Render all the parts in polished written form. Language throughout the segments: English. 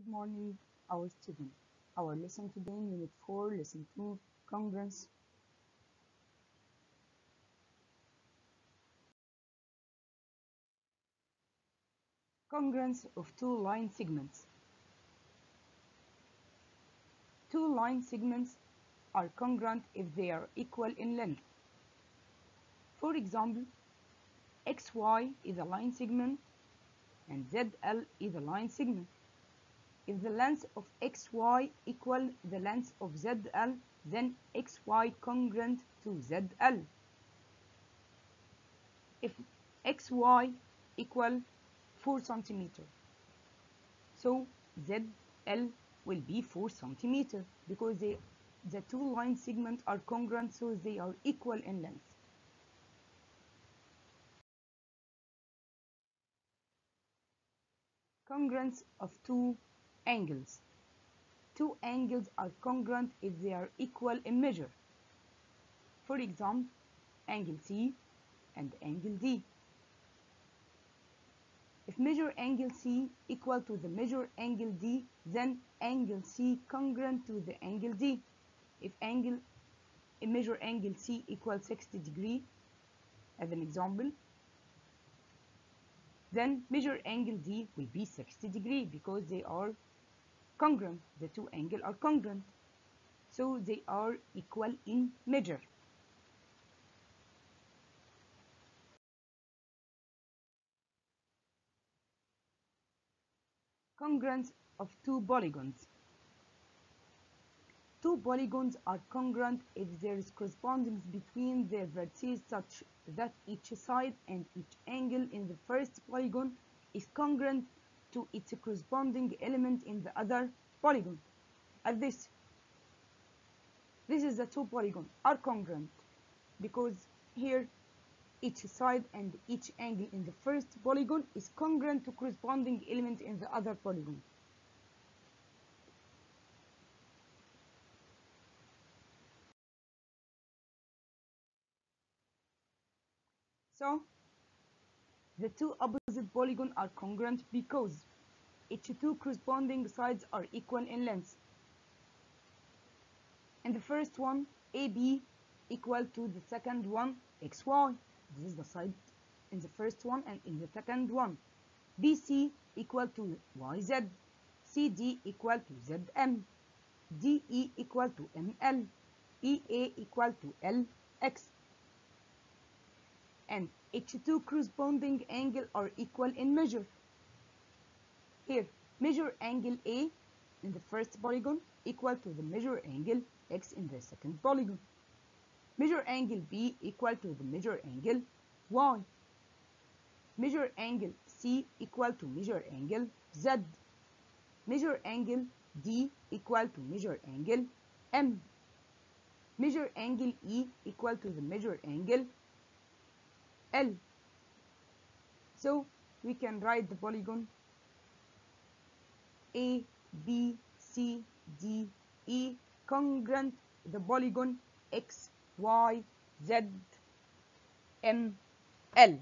Good morning, our student. Our lesson today in Unit 4, Lesson 2, Congruence. Congruence of two line segments. Two line segments are congruent if they are equal in length. For example, XY is a line segment and ZL is a line segment. If the length of XY equal the length of ZL, then XY congruent to ZL. If XY equal 4 centimeter, so ZL will be 4 centimeter because the two line segments are congruent, so they are equal in length. Congruence of two angles. Two angles are congruent if they are equal in measure. For example, angle C and angle D. If measure angle C equal to the measure angle D, then angle C congruent to the angle D. If measure angle C equals 60 degree, as an example, then measure angle D will be 60 degree because they are congruent. The two angles are congruent, so they are equal in measure. Congruence of two polygons. Two polygons are congruent if there is correspondence between their vertices such that each side and each angle in the first polygon is congruent to its corresponding element in the other polygon. As this is the two polygons are congruent because here each side and each angle in the first polygon is congruent to corresponding element in the other polygon. So the two opposite polygons are congruent because each two corresponding sides are equal in length. In the first one, AB equal to the second one, XY. This is the side in the first one, and in the second one, BC equal to YZ, CD equal to ZM, DE equal to ML, EA equal to LX. And each two corresponding angles are equal in measure. Here, measure angle A in the first polygon equal to the measure angle X in the second polygon. Measure angle B equal to the measure angle Y. Measure angle C equal to measure angle Z. Measure angle D equal to measure angle M. Measure angle E equal to the measure angle L. So we can write the polygon A, B, C, D, E congruent the polygon X, Y, Z, M, L.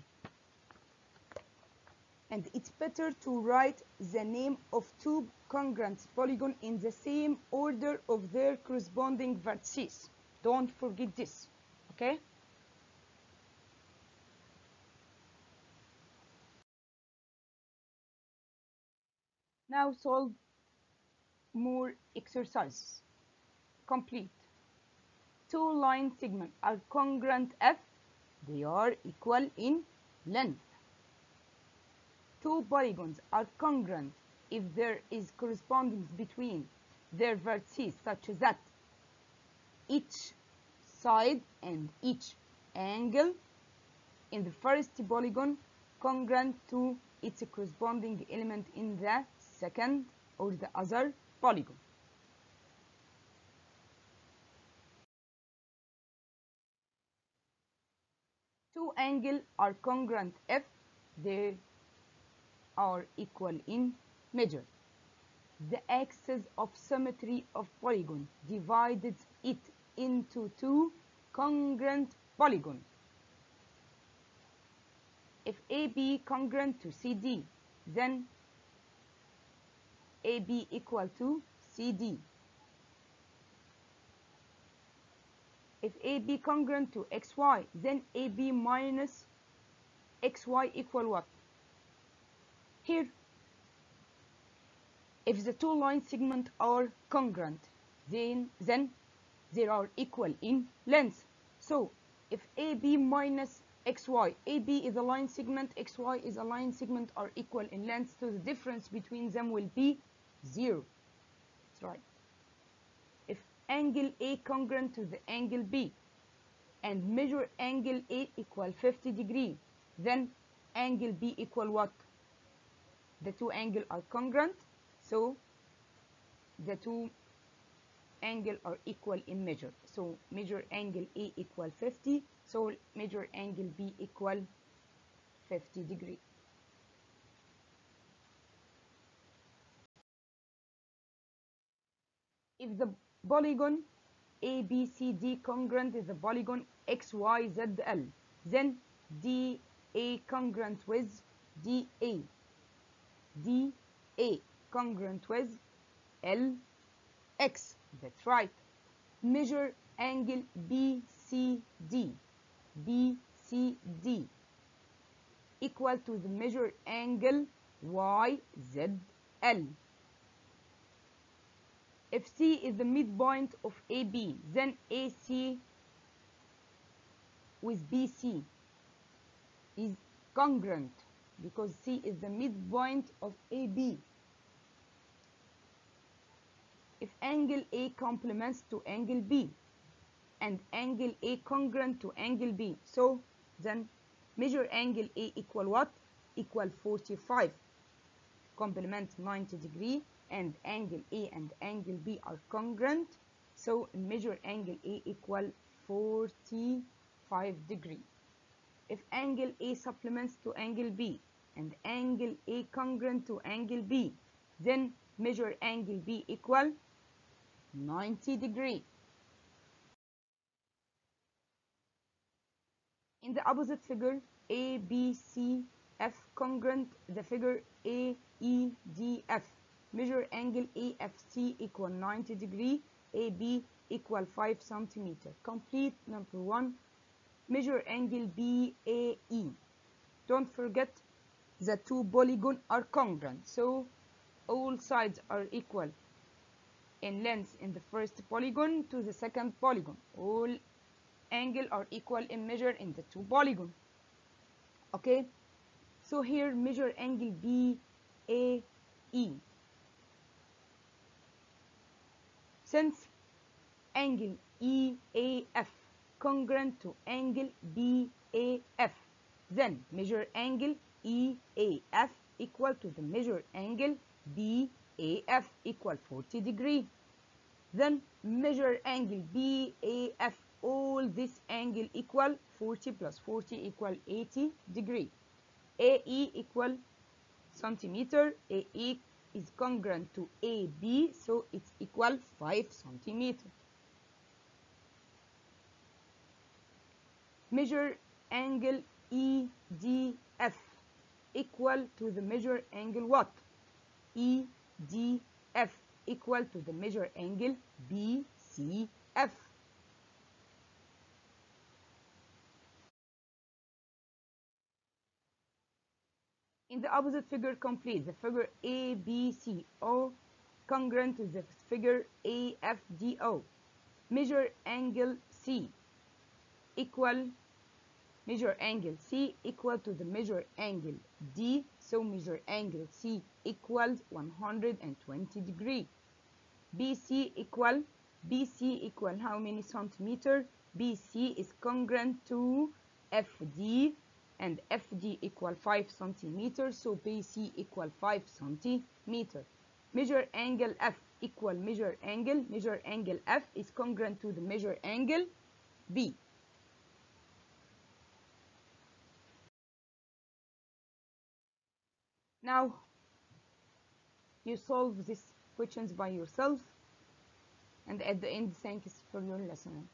And it's better to write the name of two congruent polygons in the same order of their corresponding vertices. Don't forget this, okay? Now solve more exercises. Complete. Two line segments are congruent if they are equal in length. Two polygons are congruent if there is correspondence between their vertices such that each side and each angle in the first polygon congruent to its corresponding element in the second or the other polygon. Two angles are congruent if they are equal in measure. The axis of symmetry of polygon divided it into two congruent polygons. If AB congruent to CD, then AB equal to CD. If AB congruent to XY, then AB minus XY equal what? Here, if the two line segments are congruent, then they are equal in length. So if AB minus XY, AB is a line segment, XY is a line segment, are equal in length, so the difference between them will be 0. That's right. If angle A congruent to the angle B and measure angle A equal 50 degrees, then angle B equal what? The two angles are congruent, so the two angles are equal in measure. So measure angle A equal 50, so measure angle B equal 50 degrees. If the polygon ABCD congruent is the polygon XYZL, then DA congruent with DA, DA congruent with LX. That's right. Measure angle BCD, BCD equal to the measured angle YZL. If C is the midpoint of AB, then AC with BC is congruent because C is the midpoint of AB. If angle A complements to angle B and angle A congruent to angle B, so then measure angle A equal what? Equal 45. Complement 90 degrees, and angle A and angle B are congruent, so measure angle A equal 45 degrees. If angle A supplements to angle B and angle A congruent to angle B, then measure angle B equal 90 degrees. In the opposite figure, ABCF congruent the figure AEDF. Measure angle AFC equal 90 degrees, AB equal 5 centimeters. Complete number 1. Measure angle BAE. Don't forget the two polygons are congruent, so all sides are equal in length in the first polygon to the second polygon. All angles are equal in measure in the two polygons. Okay, so here measure angle BAE. Since angle EAF congruent to angle BAF, then measure angle EAF equal to the measured angle BAF equal 40 degrees. Then measure angle BAF, all this angle equal 40 plus 40 equal 80 degrees. AE equal centimeter, AE is congruent to AB, so it's equal 5 centimeters. Measure angle EDF equal to the measured angle what? EDF equal to the measured angle BCF. In the opposite figure, complete the figure ABCO congruent to the figure AFDO. Measure angle C equal measure angle C equal to the measure angle D, so measure angle C equals 120 degrees. BC equal how many centimeter? BC is congruent to FD, and FD equal 5 centimeters, so BC equal 5 centimeters. Measure angle F equal measure angle F is congruent to the measure angle B. Now you solve these questions by yourself, and at the end, thanks for your lesson.